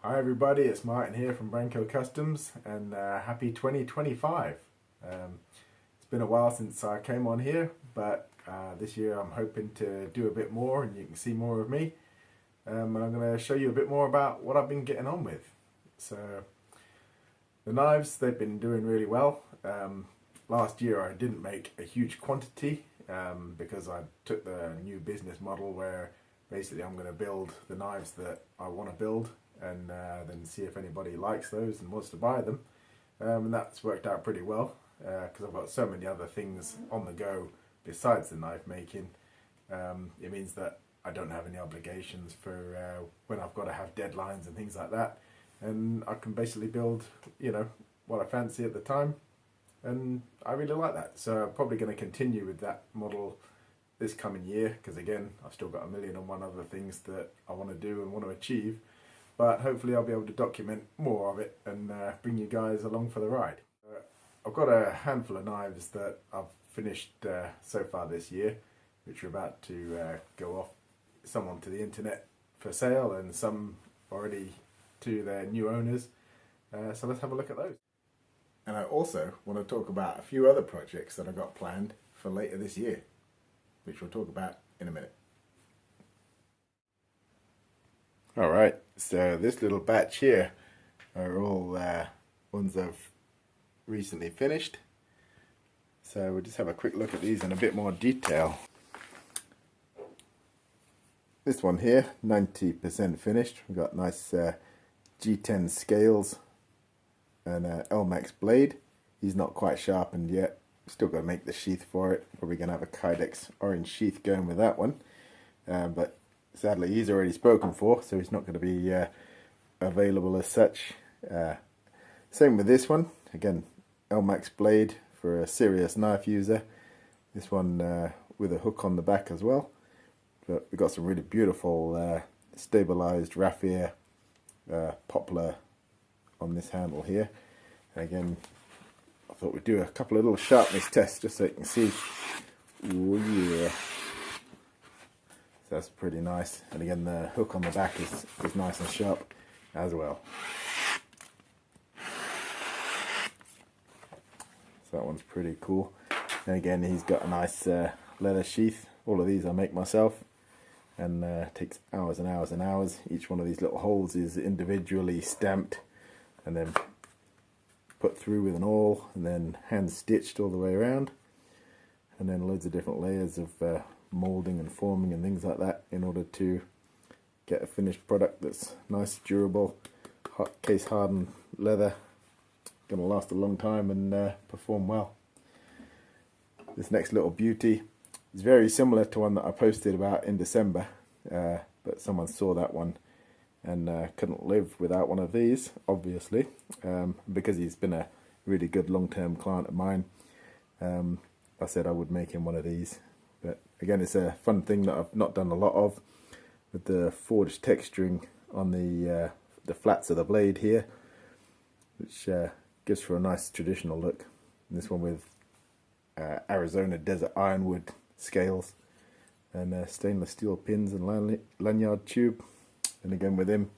Hi everybody, it's Martin here from Branco Customs and happy 2025. It's been a while since I came on here, but this year I'm hoping to do a bit more and you can see more of me. And I'm going to show you a bit more about what I've been getting on with. So the knives, they've been doing really well. Last year I didn't make a huge quantity because I took the new business model where basically I'm going to build the knives that I want to build and then see if anybody likes those and wants to buy them. And that's worked out pretty well because I've got so many other things on the go besides the knife making. It means that I don't have any obligations for when I've got to have deadlines and things like that. And I can basically build, what I fancy at the time. And I really like that. So I'm probably going to continue with that model this coming year because again, I've still got 1,000,001 other things that I want to do and want to achieve. But hopefully I'll be able to document more of it and bring you guys along for the ride. I've got a handful of knives that I've finished so far this year, which are about to go off, some onto the internet for sale and some already to their new owners. So let's have a look at those. And I also want to talk about a few other projects that I've got planned for later this year, which we'll talk about in a minute. Alright, so this little batch here are all ones I've recently finished. So we'll just have a quick look at these in a bit more detail. This one here, 90% finished. We've got nice G10 scales and Elmax blade. He's not quite sharpened yet. Still got to make the sheath for it. Probably going to have a Kydex orange sheath going with that one. But sadly, he's already spoken for, so he's not going to be available as such. Same with this one. Again, Elmax blade for a serious knife user. This one with a hook on the back as well. But we've got some really beautiful stabilized raffia poplar on this handle here. And again, I thought we'd do a couple of little sharpness tests just so you can see. Oh yeah. That's pretty nice, and again the hook on the back is nice and sharp as well. So that one's pretty cool. And again, he's got a nice leather sheath. All of these I make myself, and takes hours and hours and hours. Each one of these little holes is individually stamped and then put through with an awl and then hand stitched all the way around, and then loads of different layers of molding and forming and things like that in order to get a finished product that's nice, durable, case hardened leather, gonna last a long time and perform well. This next little beauty is very similar to one that I posted about in December, but someone saw that one and couldn't live without one of these, obviously, because he's been a really good long-term client of mine. I said I would make him one of these. But again, it's a fun thing that I've not done a lot of, with the forged texturing on the flats of the blade here, which gives for a nice traditional look. And this one with Arizona Desert Ironwood scales and stainless steel pins and lanyard tube. And again with him,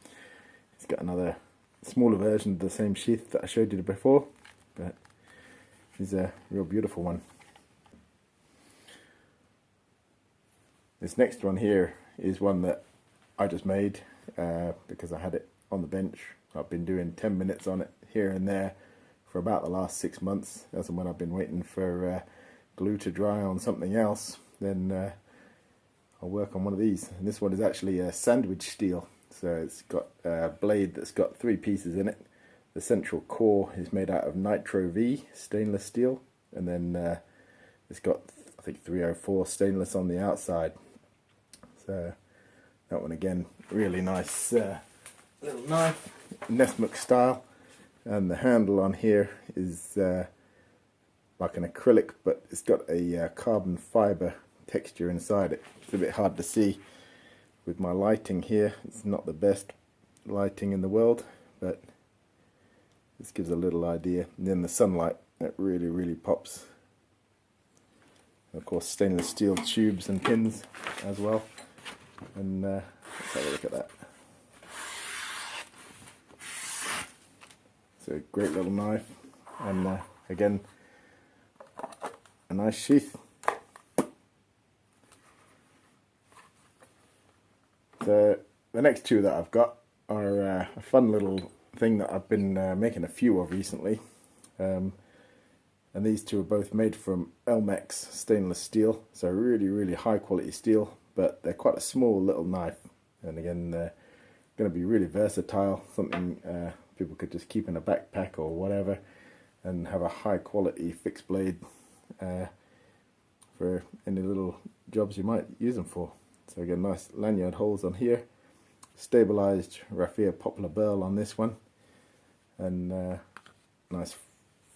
he's got another smaller version of the same sheath that I showed you before, but he's a real beautiful one. This next one here is one that I just made because I had it on the bench. I've been doing 10 minutes on it here and there for about the last 6 months. As and when I've been waiting for glue to dry on something else, then I'll work on one of these. And this one is actually a sandwich steel. So it's got a blade that's got 3 pieces in it. The central core is made out of Nitro V stainless steel, and then it's got, I think, 304 stainless on the outside. So that one again, really nice little knife, Nessmuk style, and the handle on here is like an acrylic, but it's got a carbon fiber texture inside it. It's a bit hard to see with my lighting here. It's not the best lighting in the world, but this gives a little idea. And then the sunlight, that really pops. And of course, stainless steel tubes and pins as well. And let's have a look at that. It's a great little knife, and again, a nice sheath. The next two that I've got are a fun little thing that I've been making a few of recently. And these two are both made from Elmex stainless steel, so really high quality steel, but they're quite a small little knife. And again, they're going to be really versatile, something people could just keep in a backpack or whatever, and have a high quality fixed blade for any little jobs you might use them for. So again, nice lanyard holes on here, stabilized raffia poplar burl on this one, and nice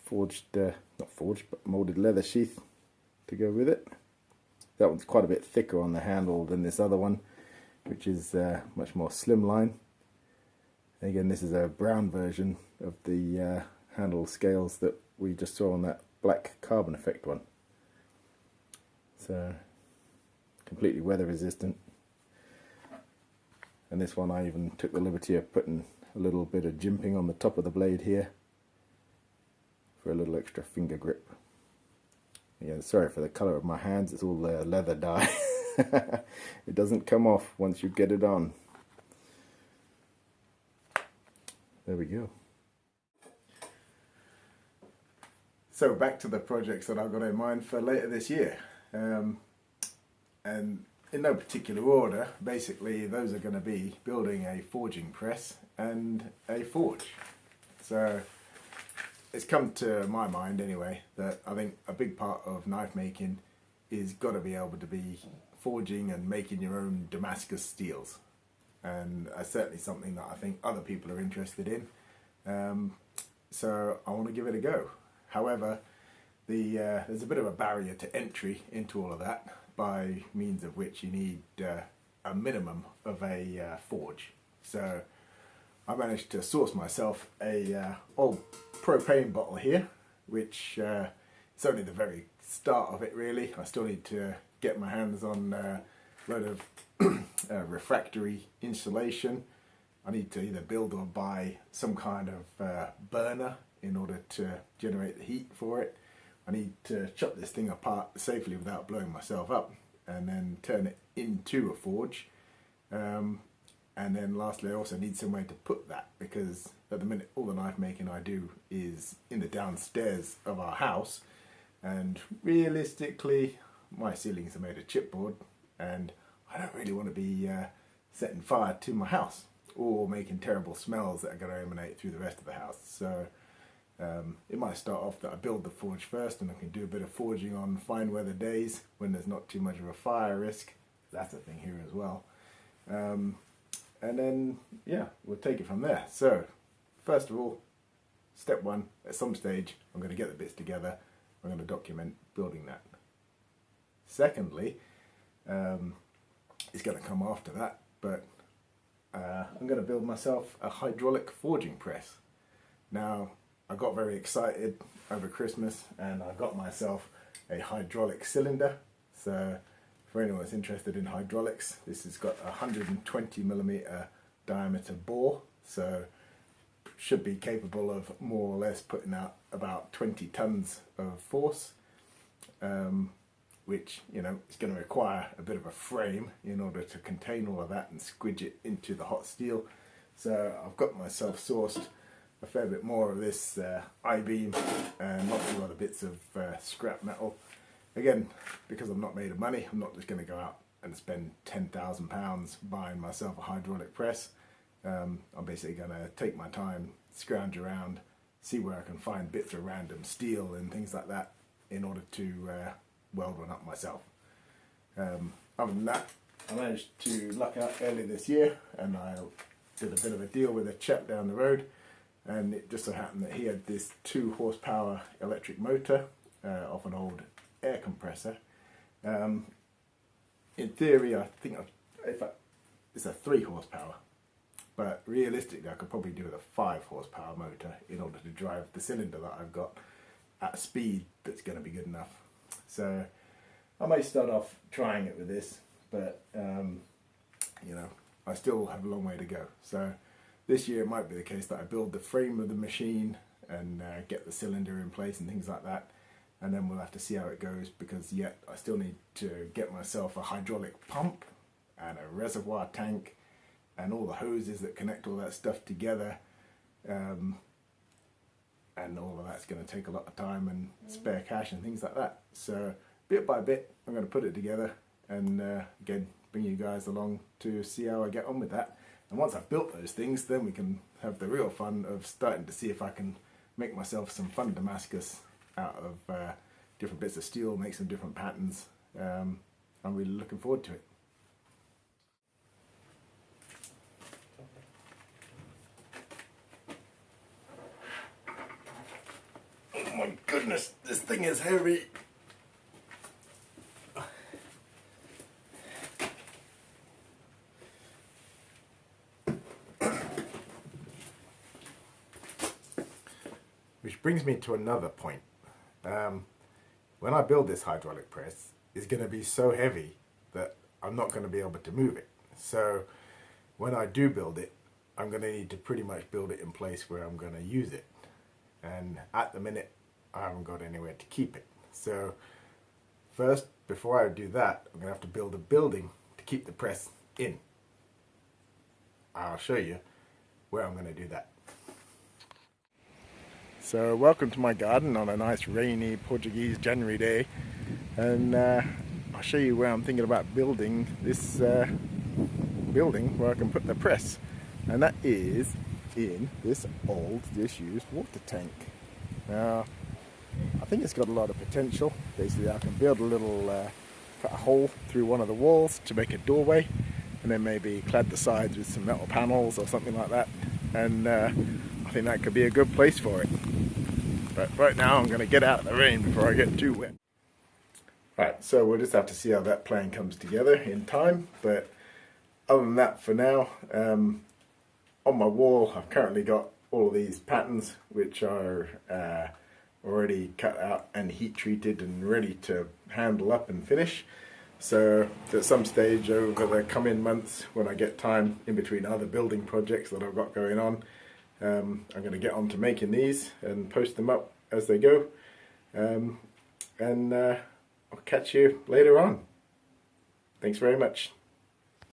forged, not forged, but molded leather sheath to go with it. That one's quite a bit thicker on the handle than this other one, which is much more slimline. Again, this is a brown version of the handle scales that we just saw on that black carbon effect one. So completely weather resistant. And this one I even took the liberty of putting a little bit of jimping on the top of the blade here for a little extra finger grip. Yeah, sorry for the colour of my hands, it's all leather dye. It doesn't come off once you get it on. There we go. So back to the projects that I've got in mind for later this year. And in no particular order, basically those are going to be building a forging press and a forge. So it's come to my mind anyway that I think a big part of knife making is got to be able to be forging and making your own Damascus steels, and that's certainly something that I think other people are interested in. So I want to give it a go. However, there's a bit of a barrier to entry into all of that, by means of which you need a minimum of a forge. So I managed to source myself a old propane bottle here, which is only the very start of it really. I still need to get my hands on a load of refractory insulation. I need to either build or buy some kind of burner in order to generate the heat for it. I need to chop this thing apart safely without blowing myself up, and then turn it into a forge. And then lastly, I also need somewhere to put that, because at the minute all the knife making I do is in the downstairs of our house, and realistically my ceilings are made of chipboard, and I don't really want to be setting fire to my house or making terrible smells that are going to emanate through the rest of the house. So it might start off that I build the forge first, and I can do a bit of forging on fine weather days when there's not too much of a fire risk. That's a thing here as well. And then, yeah, we'll take it from there. So, first of all, step one, at some stage, I'm going to get the bits together. I'm going to document building that. Secondly, it's going to come after that, but I'm going to build myself a hydraulic forging press. Now, I got very excited over Christmas, and I got myself a hydraulic cylinder. So, for anyone that's interested in hydraulics, this has got a 120mm diameter bore, so should be capable of more or less putting out about 20 tons of force, which, you know, is going to require a bit of a frame in order to contain all of that and squidge it into the hot steel. So I've got myself sourced a fair bit more of this I-beam and lots of other bits of scrap metal. Again, because I'm not made of money, I'm not just going to go out and spend £10,000 buying myself a hydraulic press. I'm basically going to take my time, scrounge around, see where I can find bits of random steel and things like that in order to weld one up myself. Other than that, I managed to luck out early this year, and I did a bit of a deal with a chap down the road, and it just so happened that he had this 2 horsepower electric motor off an old air compressor. In theory, I think it's a 3 horsepower, but realistically I could probably do with a 5 horsepower motor in order to drive the cylinder that I've got at a speed that's going to be good enough. So I may start off trying it with this, but you know, I still have a long way to go. So this year it might be the case that I build the frame of the machine and get the cylinder in place and things like that, and then we'll have to see how it goes, because yet I still need to get myself a hydraulic pump and a reservoir tank and all the hoses that connect all that stuff together, and all of that's going to take a lot of time and spare cash and things like that. So bit by bit I'm going to put it together and again bring you guys along to see how I get on with that. And once I've built those things, then we can have the real fun of starting to see if I can make myself some fun Damascus out of different bits of steel, make some different patterns. I'm really looking forward to it. Oh my goodness, this thing is heavy. Which brings me to another point. When I build this hydraulic press, it's going to be so heavy that I'm not going to be able to move it. So when I do build it, I'm going to need to pretty much build it in place where I'm going to use it. And at the minute, I haven't got anywhere to keep it. So first, before I do that, I'm going to have to build a building to keep the press in. I'll show you where I'm going to do that. So welcome to my garden on a nice rainy Portuguese January day, and I'll show you where I'm thinking about building this building where I can put the press, and that is in this old disused water tank. Now I think it's got a lot of potential. Basically I can build a little cut a hole through one of the walls to make a doorway, and then maybe clad the sides with some metal panels or something like that, and I think that could be a good place for it. But right now I'm going to get out of the rain before I get too wet. Right, so we'll just have to see how that plan comes together in time. But other than that, for now, on my wall I've currently got all of these patterns which are already cut out and heat treated and ready to handle up and finish. So at some stage over the coming months, when I get time in between other building projects that I've got going on, I'm going to get on to making these and post them up as they go, and I'll catch you later on. Thanks very much.